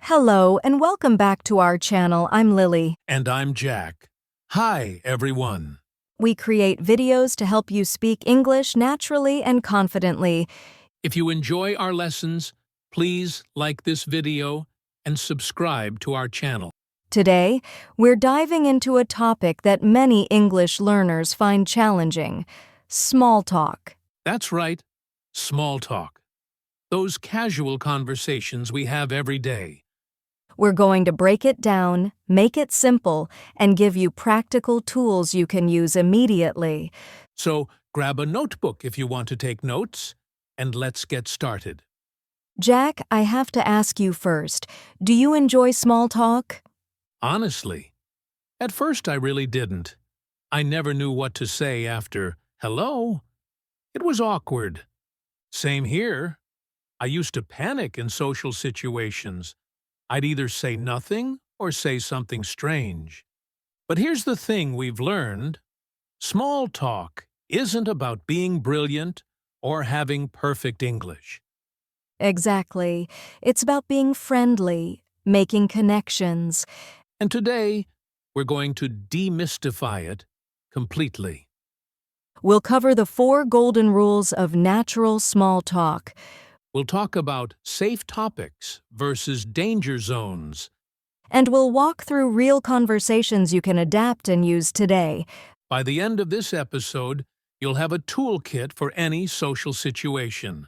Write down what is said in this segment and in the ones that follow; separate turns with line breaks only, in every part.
Hello and welcome back to our channel. I'm Lily.
And I'm Jack. Hi, everyone.
We create videos to help you speak English naturally and confidently.
If you enjoy our lessons, please like this video and subscribe to our channel.
Today, we're diving into a topic that many English learners find challenging: small talk.
That's right, small talk. Those casual conversations we have every day.
We're going to break it down, make it simple, and give you practical tools you can use immediately.
So grab a notebook if you want to take notes, and let's get started.
Jack, I have to ask you first, do you enjoy small talk?
Honestly, at first I really didn't. I never knew what to say after hello. It was awkward. Same here. I used to panic in social situations. I'd either say nothing or say something strange. But here's the thing we've learned. Small talk isn't about being brilliant or having perfect English.
Exactly. It's about being friendly, making connections.
And today, we're going to demystify it completely.
We'll cover the 4 golden rules of natural small talk.
We'll talk about safe topics versus danger zones.
And we'll walk through real conversations you can adapt and use today.
By the end of this episode, you'll have a toolkit for any social situation.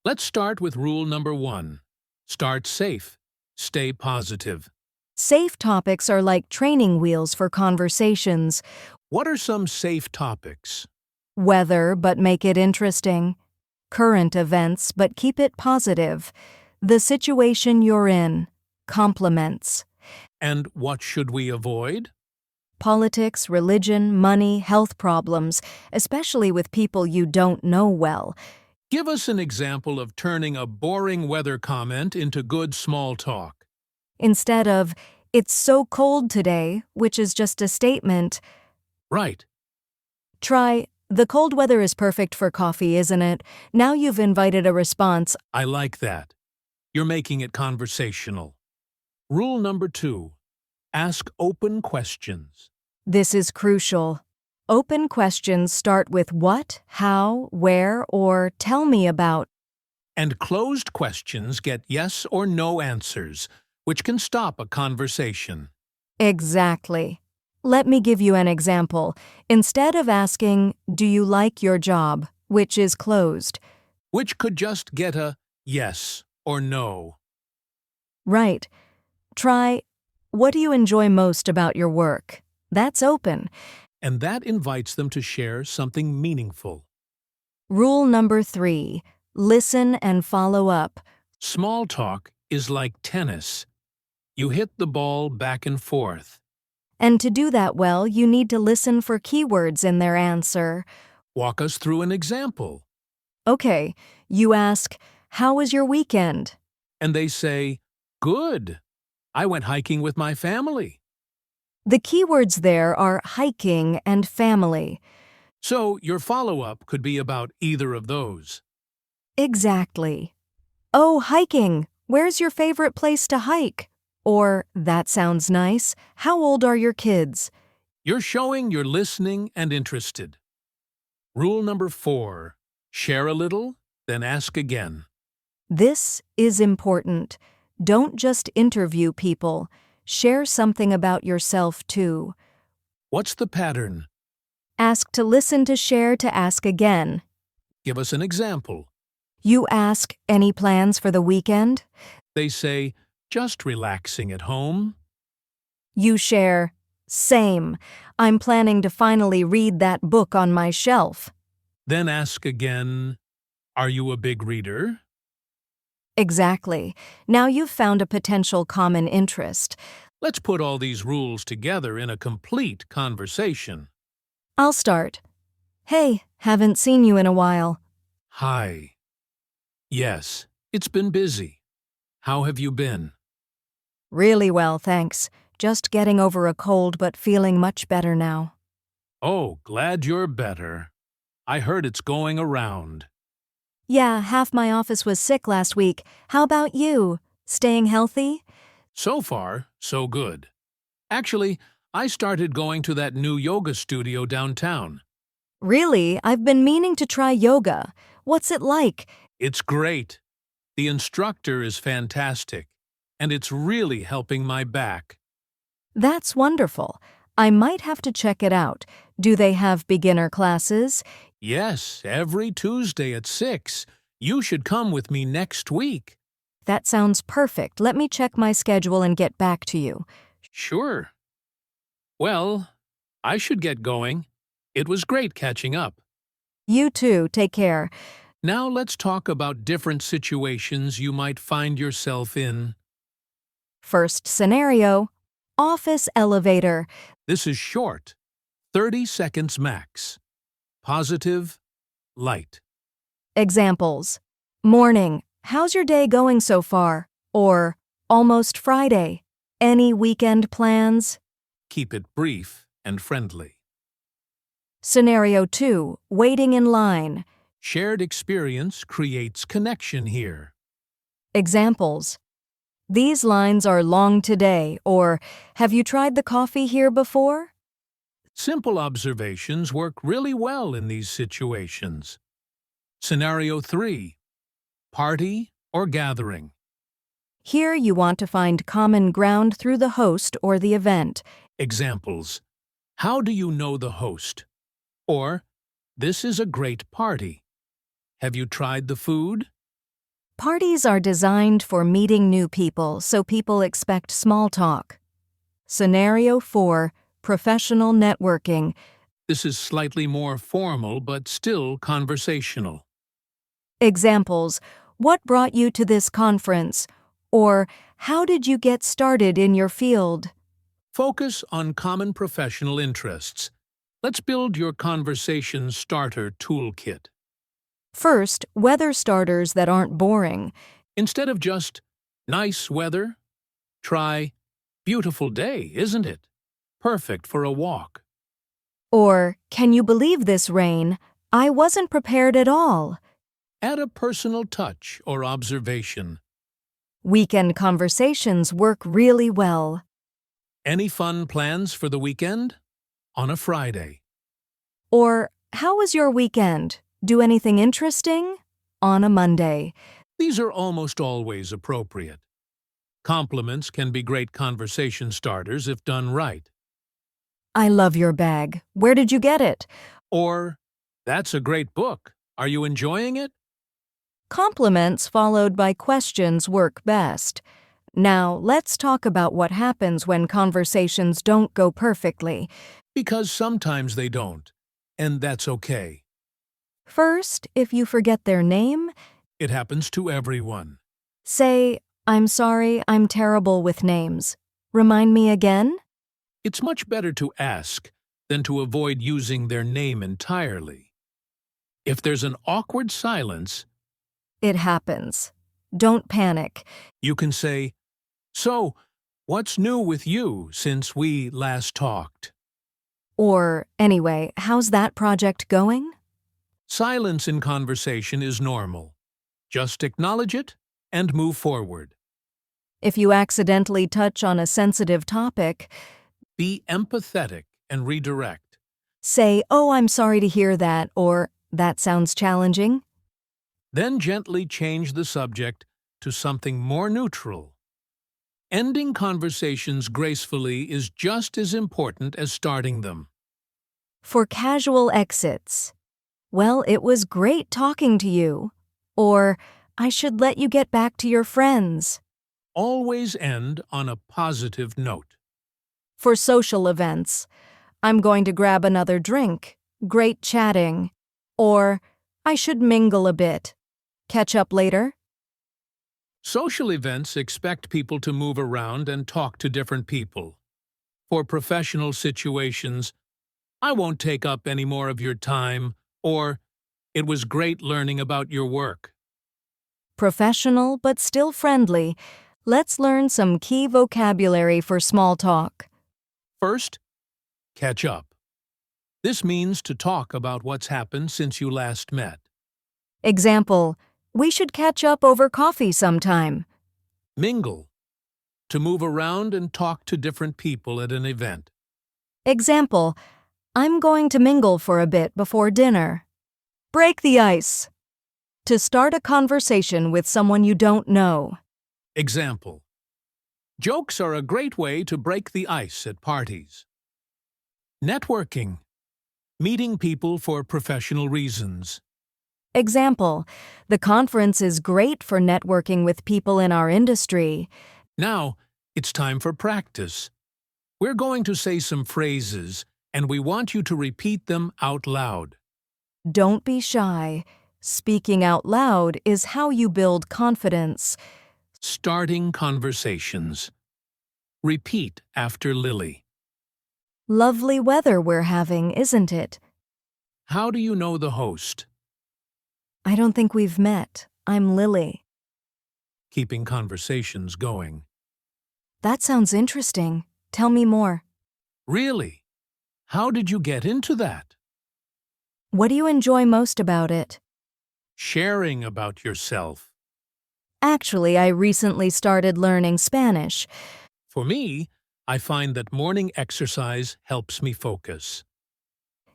Let's start with rule number 1. Start safe. Stay positive.
Safe topics are like training wheels for conversations.
What are some safe topics?
Weather, but make it interesting. Current events, but keep it positive. The situation you're in. Compliments.
And what should we avoid?
Politics, religion, money, health problems, especially with people you don't know well.
Give us an example of turning a boring weather comment into good small talk.
Instead of, "It's so cold today," which is just a statement,
Right.
try, "The cold weather is perfect for coffee, isn't it?" Now you've invited a response.
I like that. You're making it conversational. Rule number 2. Ask open questions.
This is crucial. Open questions start with what, how, where, or tell me about.
And closed questions get yes or no answers, which can stop a conversation.
Exactly. Let me give you an example. Instead of asking, "Do you like your job?" which is closed.
Which could just get a yes or no.
Right. Try, "What do you enjoy most about your work?" That's open.
And that invites them to share something meaningful.
Rule number 3. Listen and follow up.
Small talk is like tennis. You hit the ball back and forth.
And to do that well, you need to listen for keywords in their answer.
Walk us through an example.
Okay, you ask, "How was your weekend?"
And they say, "Good. I went hiking with my family."
The keywords there are hiking and family.
So your follow-up could be about either of those.
Exactly. "Oh, hiking. Where's your favorite place to hike?" Or, "That sounds nice. How old are your kids?"
You're showing you're listening and interested. Rule number 4. Share a little, then ask again.
This is important. Don't just interview people. Share something about yourself, too.
What's the pattern?
Ask to listen, to share, to ask again.
Give us an example.
You ask, "Any plans for the weekend?"
They say, "Just relaxing at home."
You share, "Same. I'm planning to finally read that book on my shelf."
Then ask again, "Are you a big reader?"
Exactly. Now you've found a potential common interest.
Let's put all these rules together in a complete conversation.
I'll start. "Hey, haven't seen you in a while."
Hi. Yes, it's been busy. How have you been?
"Really well, thanks. Just getting over a cold but feeling much better now."
Oh, glad you're better. I heard it's going around.
"Yeah, half my office was sick last week. How about you? Staying healthy?"
So far, so good. Actually, I started going to that new yoga studio downtown.
Really, I've been meaning to try yoga. What's it like?
It's great. The instructor is fantastic, and it's really helping my back.
That's wonderful. I might have to check it out. Do they have beginner classes?
Yes, every Tuesday at 6. You should come with me next week.
That sounds perfect. Let me check my schedule and get back to you.
Sure. Well, I should get going. It was great catching up.
You too. Take care.
Now let's talk about different situations you might find yourself in.
First scenario. Office elevator.
This is short, 30 seconds max. Positive, light.
Examples. Morning. How's your day going so far? Or, almost Friday. Any weekend plans?
Keep it brief and friendly.
Scenario 2. Waiting in line.
Shared experience creates connection here.
Examples. These lines are long today, or have you tried the coffee here before?
Simple observations work really well in these situations. Scenario 3. Party or gathering.
Here you want to find common ground through the host or the event.
Examples. How do you know the host? Or, this is a great party. Have you tried the food?
Parties are designed for meeting new people, so people expect small talk. Scenario 4. Professional networking.
This is slightly more formal but still conversational.
Examples. What brought you to this conference? Or, how did you get started in your field?
Focus on common professional interests. Let's build your conversation starter toolkit.
First, weather starters that aren't boring.
Instead of just, nice weather, try, beautiful day, isn't it? Perfect for a walk.
Or, can you believe this rain? I wasn't prepared at all.
Add a personal touch or observation.
Weekend conversations work really well.
Any fun plans for the weekend? On a Friday.
Or, how was your weekend? Do anything interesting? On a Monday.
These are almost always appropriate. Compliments can be great conversation starters if done right.
I love your bag. Where did you get it?
Or, that's a great book. Are you enjoying it?
Compliments followed by questions work best. Now, let's talk about what happens when conversations don't go perfectly.
Because sometimes they don't, and that's okay.
First, if you forget their name,
It happens to everyone.
say, I'm sorry, I'm terrible with names. Remind me again?
It's much better to ask than to avoid using their name entirely. If there's an awkward silence,
It happens. Don't panic.
you can say, So, what's new with you since we last talked?
Or, anyway, how's that project going?
Silence in conversation is normal. Just acknowledge it and move forward.
If you accidentally touch on a sensitive topic,
Be empathetic and redirect.
say, oh, I'm sorry to hear that, or that sounds challenging.
Then gently change the subject to something more neutral. Ending conversations gracefully is just as important as starting them.
For casual exits, well, it was great talking to you. Or, I should let you get back to your friends.
Always end on a positive note.
For social events, I'm going to grab another drink. Great chatting. Or, I should mingle a bit. Catch up later?
Social events expect people to move around and talk to different people. For professional situations, I won't take up any more of your time, or it was great learning about your work.
Professional but still friendly, let's learn some key vocabulary for small talk.
First, catch up. This means to talk about what's happened since you last met.
Example, we should catch up over coffee sometime.
Mingle. to move around and talk to different people at an event.
Example, I'm going to mingle for a bit before dinner. Break the ice. To start a conversation with someone you don't know.
Example, jokes are a great way to break the ice at parties. Networking, meeting people for professional reasons.
Example, the conference is great for networking with people in our industry.
Now, it's time for practice. We're going to say some phrases, and we want you to repeat them out loud.
Don't be shy. Speaking out loud is how you build confidence.
Starting conversations. Repeat after Lilly.
Lovely weather we're having, isn't it?
How do you know the host?
I don't think we've met. I'm Lilly.
Keeping conversations going.
That sounds interesting. Tell me more.
Really? How did you get into that?
What do you enjoy most about it?
Sharing about yourself.
Actually, I recently started learning Spanish.
For me, I find that morning exercise helps me focus.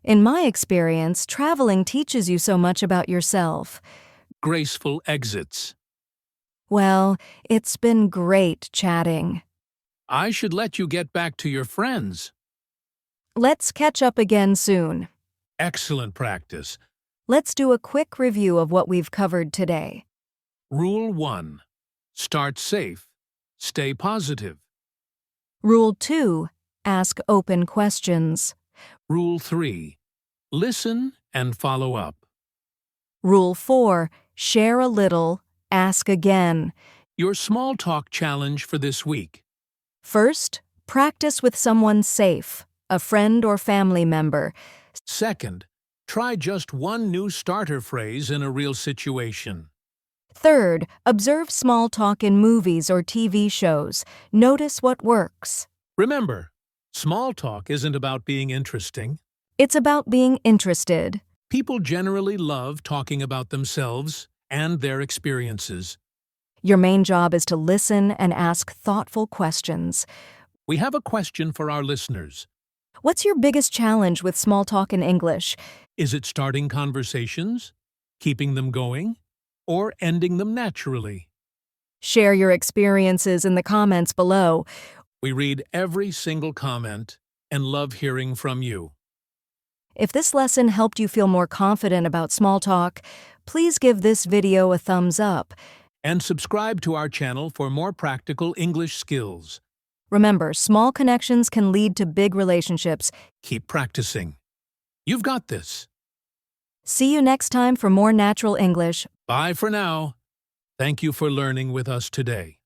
In my experience, traveling teaches you so much about yourself.
Graceful exits.
Well, it's been great chatting.
I should let you get back to your friends.
Let's catch up again soon.
Excellent practice.
Let's do a quick review of what we've covered today.
Rule 1. Start safe. Stay positive.
Rule 2. Ask open questions.
Rule 3. Listen and follow up.
Rule 4. Share a little, ask again.
Your small talk challenge for this week.
First, practice with someone safe, a friend or family member.
Second, try just one new starter phrase in a real situation.
Third, observe small talk in movies or TV shows. Notice what works.
Remember, small talk isn't about being interesting.
It's about being interested.
People generally love talking about themselves and their experiences.
Your main job is to listen and ask thoughtful questions.
We have a question for our listeners.
What's your biggest challenge with small talk in English?
Is it starting conversations, keeping them going, or ending them naturally?
Share your experiences in the comments below.
We read every single comment and love hearing from you.
If this lesson helped you feel more confident about small talk, please give this video a thumbs up.
And subscribe to our channel for more practical English skills.
Remember, small connections can lead to big relationships.
Keep practicing. You've got this.
See you next time for more natural English.
Bye for now. Thank you for learning with us today.